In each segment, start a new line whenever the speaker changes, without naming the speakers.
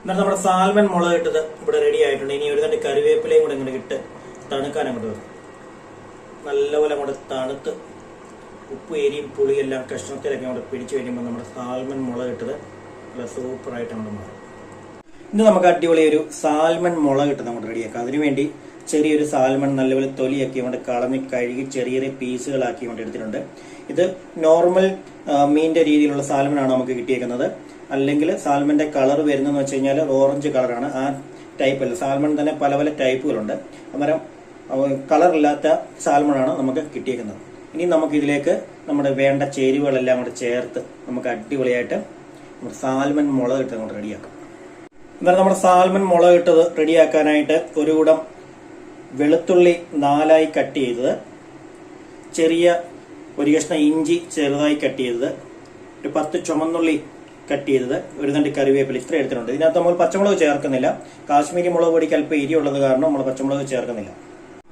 എന്നാൽ നമ്മുടെ സാൽമൺ മുളക് ഇട്ടത് ഇവിടെ റെഡി ആയിട്ടുണ്ട്. ഇനി ഒരു തണ്ട് കറിവേപ്പിലയും കൂടെ ഇങ്ങനെ ഇട്ട് തണുക്കാൻ അങ്ങോട്ട് വെക്കും. നല്ലപോലെ അങ്ങോട്ട് തണുത്ത് ഉപ്പ് എരിയും പുളിയെല്ലാം കഷ്ണത്തിലൊക്കെ അങ്ങോട്ട് പിടിച്ചു കഴിയുമ്പോൾ നമ്മുടെ സാൽമൺ മുളക് ഇട്ടത് നല്ല സൂപ്പറായിട്ട് അങ്ങോട്ട് മാറും. ഇന്ന് നമുക്ക് അടിപൊളി ഒരു സാൽമൺ മുളക് ഇട്ട് നമുക്ക് റെഡിയാക്കാം. അതിനുവേണ്ടി ചെറിയൊരു സാൽമൺ നല്ലപോലെ തൊലിയൊക്കെ കൊണ്ട് കളഞ്ഞ് കഴുകി ചെറിയ ചെറിയ പീസുകളാക്കി കൊണ്ട് എടുത്തിട്ടുണ്ട്. ഇത് നോർമൽ മീനിന്റെ രീതിയിലുള്ള സാൽമൺ ആണ് നമുക്ക് കിട്ടിയേക്കുന്നത്. അല്ലെങ്കിൽ സാൽമന്റെ കളർ വരുന്നതെന്ന് വെച്ച് കഴിഞ്ഞാൽ ഓറഞ്ച് കളറാണ്. ആ ടൈപ്പ് അല്ല, സാൽമൺ തന്നെ പല പല ടൈപ്പുകളുണ്ട്. അന്നേരം കളറില്ലാത്ത സാൽമണാണ് നമുക്ക് കിട്ടിയേക്കുന്നത്. ഇനി നമുക്ക് ഇതിലേക്ക് നമ്മുടെ വേണ്ട ചേരുവകളെല്ലാം കൂടെ ചേർത്ത് നമുക്ക് അടിപൊളിയായിട്ട് സാൽമൺ മുളക് ഇട്ട് അങ്ങോട്ട് റെഡിയാക്കാം. എന്നാലും നമ്മുടെ സാൽമൺ മുളക് ഇട്ടത് റെഡിയാക്കാനായിട്ട് ഒരു കൂടം വെളുത്തുള്ളി 4 കട്ട് ചെയ്തത്, ചെറിയ ഒരു കഷ്ണം ഇഞ്ചി ചെറുതായി കട്ട് ചെയ്തത്, ഒരു 10 ചുമന്നുള്ളി കട്ട് ചെയ്തത്, ഒരു തണ്ട് കറിവേപ്പില ഇത്ര എടുത്തിട്ടുണ്ട്. ഇതിനകത്ത് നമ്മൾ പച്ചമുളക് ചേർക്കുന്നില്ല. കാശ്മീരി മുളക് പൊടിക്ക് അല്പം എരിയുള്ളത് കാരണം നമ്മൾ പച്ചമുളക് ചേർക്കുന്നില്ല.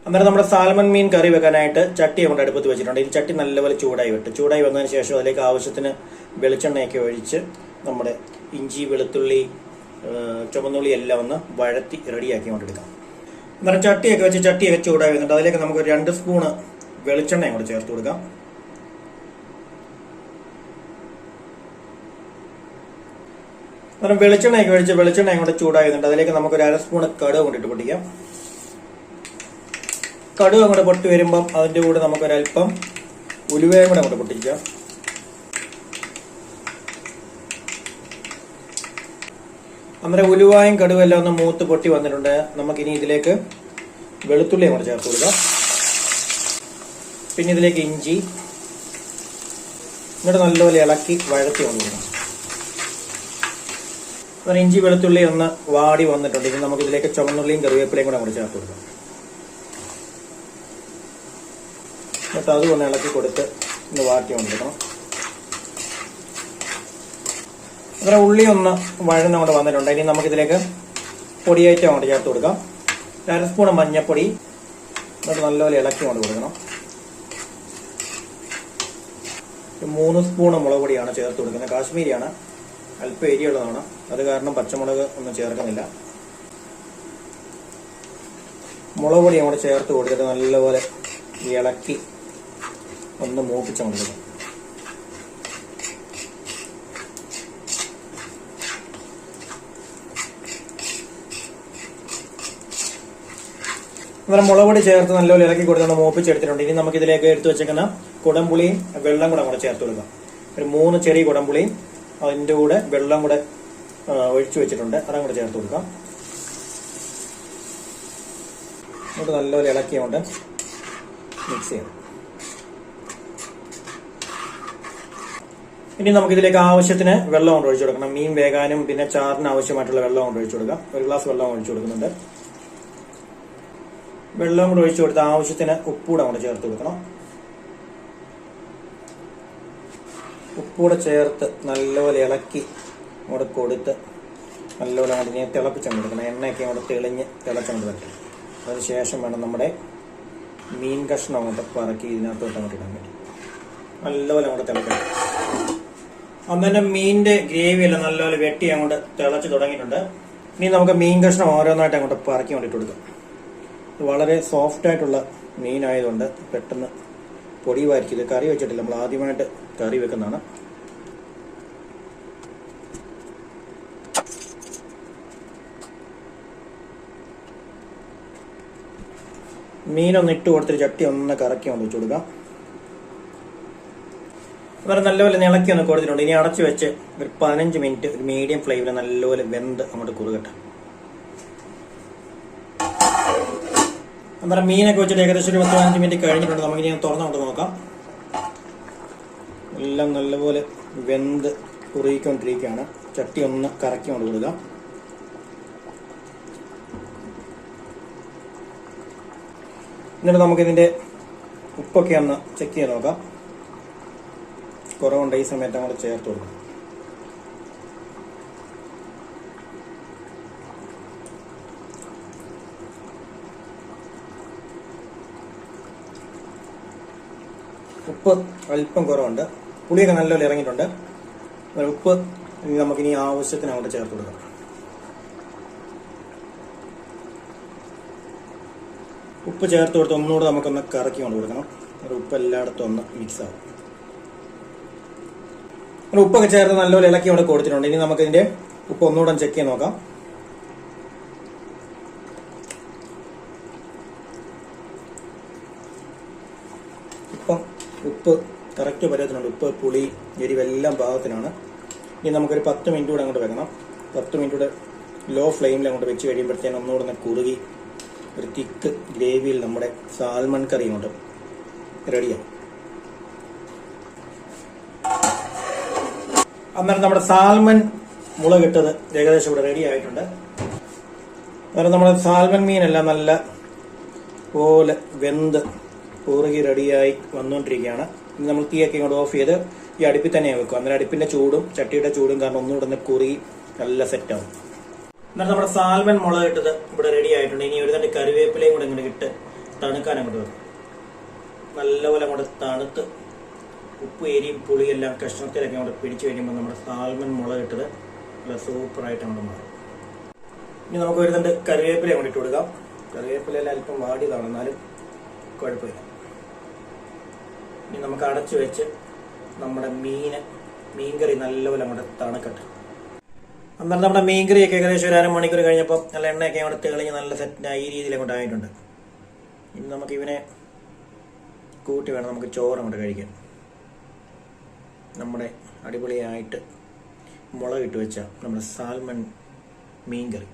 അന്നേരം നമ്മുടെ സാൽമൺ മീൻ കറി വെക്കാനായിട്ട് ചട്ടി കൊണ്ട് അടുപ്പത്ത് വെച്ചിട്ടുണ്ട്. ഈ ചട്ടി നല്ലപോലെ ചൂടായി വന്നതിന് ശേഷം അതിലേക്ക് ആവശ്യത്തിന് വെളിച്ചെണ്ണയൊക്കെ ഒഴിച്ച് നമ്മുടെ ഇഞ്ചി വെളുത്തുള്ളി ചുമന്നുള്ളി എല്ലാം ഒന്ന് വഴത്തി റെഡിയാക്കി കൊണ്ടെടുക്കാം. അന്നേരം ചട്ടിയൊക്കെ ചൂടായി വന്നിട്ട് അതിലേക്ക് നമുക്ക് 2 സ്പൂണ് വെളിച്ചെണ്ണ കൂടെ ചേർത്ത് കൊടുക്കാം. അന്നേരം വെളിച്ചെണ്ണയൊക്കെ ഒഴിച്ച് വെളിച്ചെണ്ണ കൂടെ ചൂടായി വന്നിട്ട് അതിലേക്ക് നമുക്ക് 1/2 സ്പൂണ് കടുക് കൊണ്ടിട്ട് പൊട്ടിക്കാം. കടുക് അങ്ങോട്ട് പൊട്ടി വരുമ്പം അതിന്റെ കൂടെ നമുക്കൊരൽപ്പം ഉലുവയും കൂടെ അങ്ങോട്ട് പൊട്ടിക്കാം. അന്നേരം ഉലുവായും കടുകും എല്ലാം ഒന്ന് മൂത്ത് പൊട്ടി വന്നിട്ടുണ്ട്. നമുക്കിനി ഇതിലേക്ക് വെളുത്തുള്ളി അങ്ങോട്ട് ചേർത്ത് കൊടുക്കാം. പിന്നെ ഇതിലേക്ക് ഇഞ്ചി ഇങ്ങോട്ട് നല്ലപോലെ ഇളക്കി വഴത്തി കൊണ്ടുപോകണം. അങ്ങനെ ഇഞ്ചി വെളുത്തുള്ളി ഒന്ന് വാടി വന്നിട്ടുണ്ട്. ഇനി നമുക്ക് ഇതിലേക്ക് ചുമന്നുള്ളിയും കറിവേപ്പിലയും കൂടെ അങ്ങോട്ട് ചേർത്ത് കൊടുക്കാം. എന്നിട്ട് അതും ഒന്ന് ഇളക്കി കൊടുത്ത് ഒന്ന് വാട്ടി കൊണ്ടുവരണം. അങ്ങനെ ഉള്ളി ഒന്ന് വഴന്നങ്ങോട്ട് വന്നിട്ടുണ്ട്. ഇനി നമുക്കിതിലേക്ക് പൊടിയായിട്ട് അങ്ങോട്ട് ചേർത്ത് കൊടുക്കാം. 1/2 സ്പൂൺ മഞ്ഞൾപ്പൊടി എന്നിട്ട് നല്ലപോലെ ഇളക്കി കൊണ്ട് കൊടുക്കണം. 3 സ്പൂൺ മുളക് പൊടിയാണ് ചേർത്ത് കൊടുക്കുന്നത്. കാശ്മീരിയാണ്, അല്പം എരിയുള്ളതാണ്. അത് കാരണം പച്ചമുളക് ഒന്നും ചേർക്കുന്നില്ല. മുളക് പൊടി അങ്ങോട്ട് ചേർത്ത് കൊടുത്തിട്ട് നല്ലപോലെ ഇളക്കി ഒന്ന് മൂപ്പിച്ച് കൊടുക്കണം. അന്നേരം മുളക് പൊടി ചേർത്ത് നല്ലപോലെ ഇളക്കി കൊടുത്ത് മൂപ്പിച്ചെടുത്തിട്ടുണ്ട്. ഇനി നമുക്ക് ഇതിലേക്ക് എടുത്തു വെച്ചേക്കുന്ന കുടംപുളിയും വെള്ളം കൂടെ അങ്ങോട്ട് ചേർത്ത് കൊടുക്കാം. ഒരു 3 ചെറിയ കുടംപുളിയും അതിൻ്റെ കൂടെ വെള്ളം കൂടെ ഒഴിച്ചു വെച്ചിട്ടുണ്ട്. അതും കൂടെ ചേർത്ത് കൊടുക്കാം. എന്നിട്ട് നല്ലപോലെ ഇളക്കിയോണ്ട് മിക്സ് ചെയ്യണം. ഇനി നമുക്കിതിലേക്ക് ആവശ്യത്തിന് വെള്ളം കൊണ്ട് ഒഴിച്ചു കൊടുക്കണം. മീൻ വേകാനും പിന്നെ ചാറിന് ആവശ്യമായിട്ടുള്ള വെള്ളം കൊണ്ട് ഒഴിച്ചു കൊടുക്കാം. 1 ഗ്ലാസ് വെള്ളം ഒഴിച്ചു കൊടുക്കുന്നുണ്ട്. വെള്ളം കൂടെ ഒഴിച്ചു കൊടുത്ത് ആവശ്യത്തിന് ഉപ്പൂടെ അങ്ങോട്ട് ചേർത്ത് കൊടുക്കണം. ഉപ്പൂടെ ചേർത്ത് നല്ലപോലെ ഇളക്കി അങ്ങോട്ട് കൊടുത്ത് നല്ലപോലെ അങ്ങോട്ട് ഞാൻ തിളപ്പിച്ചുകൊണ്ട് കൊടുക്കണം. എണ്ണയൊക്കെ അങ്ങോട്ട് തെളിഞ്ഞ് തിളച്ചുകൊണ്ട് വരട്ടെ. അതിനുശേഷം വേണം നമ്മുടെ മീൻ കഷ്ണം അങ്ങോട്ട് പറക്കി ഇതിനകത്തോട്ട് അങ്ങോട്ട് ഇടാൻ പറ്റും. നല്ലപോലെ അങ്ങോട്ട് തിളക്കണം. അന്നേരം മീനിന്റെ ഗ്രേവി എല്ലാം നല്ലപോലെ വെട്ടി അങ്ങോട്ട് തിളച്ച് തുടങ്ങിയിട്ടുണ്ട്. ഇനി നമുക്ക് മീൻ കഷ്ണം ഓരോന്നായിട്ട് അങ്ങോട്ട് പറക്കി കൊണ്ടിട്ട് കൊടുക്കാം. വളരെ സോഫ്റ്റ് ആയിട്ടുള്ള മീനായതുകൊണ്ട് പെട്ടെന്ന് പൊടിയുമായിരിക്കും. ഇത് കറി വെച്ചിട്ടില്ല, നമ്മൾ ആദ്യമായിട്ട് കറി വെക്കുന്നതാണ്. മീനൊന്ന് ഇട്ട് കൊടുത്തിട്ട് ചട്ടി ഒന്ന് കറക്കി കൊണ്ട് വെച്ച് കൊടുക്കാം. അതുപോലെ നല്ലപോലെ ഇളക്കി ഒന്ന് കൊടുത്തിട്ടുണ്ട്. ഇനി അടച്ചു വെച്ച് ഒരു 15 മിനിറ്റ് ഒരു മീഡിയം ഫ്ലെയിമിൽ നല്ലപോലെ വെന്ത് അങ്ങോട്ട് കുറുകട്ടെ. അന്നേരം മീനൊക്കെ വെച്ചിട്ട് ഏകദേശം ഒരു 10-15 മിനിറ്റ് കഴിഞ്ഞിട്ടുണ്ട്. നമുക്കിനി തുറന്നുകൊണ്ട് നോക്കാം. എല്ലാം നല്ലപോലെ വെന്ത് കുറുകിക്കൊണ്ടിരിക്കുകയാണ്. ചട്ടി ഒന്ന് കറക്കി കൊണ്ട് കൊടുക്കുക. എന്നിട്ട് നമുക്കിതിൻ്റെ ഉപ്പൊക്കെ ഒന്ന് ചെക്ക് ചെയ്ത് നോക്കാം. കുറവുണ്ട്. ഈ സമയത്ത് അങ്ങോട്ട് ചേർത്ത് കൊടുക്കാം. ഉപ്പ് അല്പം കുറവുണ്ട്. പുളിയൊക്കെ നല്ലപോലെ ഇറങ്ങിയിട്ടുണ്ട്. ഉപ്പ് നമുക്കിനി ആവശ്യത്തിന് അങ്ങോട്ട് ചേർത്ത് കൊടുക്കാം. ഉപ്പ് ചേർത്ത് കൊടുത്ത് ഒന്നുകൂടെ നമുക്കൊന്ന് കറക്കി കൊണ്ട് കൊടുക്കണം. ഉപ്പ് എല്ലായിടത്തും ഒന്ന് മിക്സ് ആവും. ഉപ്പൊക്കെ ചേർത്ത് നല്ലപോലെ ഇളക്കി കൊണ്ട് കൊടുത്തിട്ടുണ്ട്. ഇനി നമുക്കിതിൻ്റെ ഉപ്പ് ഒന്നുകൂടെ ചെക്ക് ചെയ്ത് നോക്കാം. ഇപ്പം ഉപ്പ് കറക്റ്റ് പരുവത്തിനുണ്ട്. ഉപ്പ്, പുളി, എരിവെല്ലാം പാകത്തിനാണ്. ഇനി നമുക്കൊരു 10 മിനിറ്റ് കൂടെ അങ്ങോട്ട് വെക്കണം. 10 മിനിറ്റ് കൂടെ ലോ ഫ്ലെയിമിൽ അങ്ങോട്ട് വെച്ച് കഴിയുമ്പോഴത്തേനും ഒന്നുകൂടെ ഒന്ന് കുറുകി ഒരു തിക്ക് ഗ്രേവിയിൽ നമ്മുടെ സാൽമൺ കറി കൊണ്ട് റെഡിയാവും. അന്നേരം നമ്മുടെ സാൽമൺ മുളകിട്ടത് ഏകദേശം ഇവിടെ റെഡി ആയിട്ടുണ്ട്. അന്നേരം നമ്മുടെ സാൽമൺ മീനെല്ലാം നല്ല പോലെ വെന്ത് കുറുകി റെഡിയായി വന്നുകൊണ്ടിരിക്കുകയാണ്. ഇനി നമ്മൾ തീയൊക്കെ ഇങ്ങോട്ട് ഓഫ് ചെയ്ത് ഈ അടുപ്പിൽ തന്നെ വെക്കും. അന്നേരം അടുപ്പിന്റെ ചൂടും ചട്ടിയുടെ ചൂടും കാരണം ഒന്നുകൂടെ ഒന്ന് കുറുകി നല്ല സെറ്റാവും. എന്നാൽ നമ്മുടെ സാൽമൺ മുളകിട്ടത് ഇവിടെ റെഡി ആയിട്ടുണ്ട്. ഇനി ഒരു തണ്ട് കറിവേപ്പിലയും കൂടെ ഇങ്ങനെ ഇട്ട് തണുക്കാൻ അങ്ങോട്ട് വെക്കും. നല്ലപോലെ അങ്ങോട്ട് തണുത്ത് ഉപ്പ്, എരിയും പുളിയെല്ലാം കഷ്ണത്തിലൊക്കെ അങ്ങോട്ട് പിടിച്ചു കഴിയുമ്പോൾ നമ്മുടെ സാൽമൺ മുളകിട്ടത് നല്ല സൂപ്പറായിട്ട് അങ്ങോട്ട് മാറും. ഇനി നമുക്ക് ഒരു തണ്ട് കറിവേപ്പില അങ്ങോട്ട് ഇട്ട് കൊടുക്കാം. കറിവേപ്പിലയെല്ലാം അല്പം വാടിയതാണ്, എന്നാലും കുഴപ്പമില്ല. ഇനി നമുക്ക് അടച്ചു വെച്ച് നമ്മുടെ മീൻകറി നല്ലപോലെ അങ്ങോട്ട് തണുക്കട്ടെ. അന്നേരം നമ്മുടെ മീൻകറിയൊക്കെ ഏകദേശം ഒരു അരമണിക്കൂർ കഴിഞ്ഞപ്പോൾ നല്ല എണ്ണയൊക്കെ അങ്ങോട്ട് തെളിഞ്ഞ് നല്ല സെറ്റായി ഈ രീതിയിൽ അങ്ങോട്ട് ആയിട്ടുണ്ട്. ഇനി നമുക്ക് ഇവനെ കൂട്ടി വേണം നമുക്ക് ചോറ് അങ്ങോട്ട് കഴിക്കാൻ. നമ്മുടെ അടിപൊളിയായിട്ട് മുളകിട്ട് വെച്ച നമ്മുടെ സാൽമൺ മീൻകറി.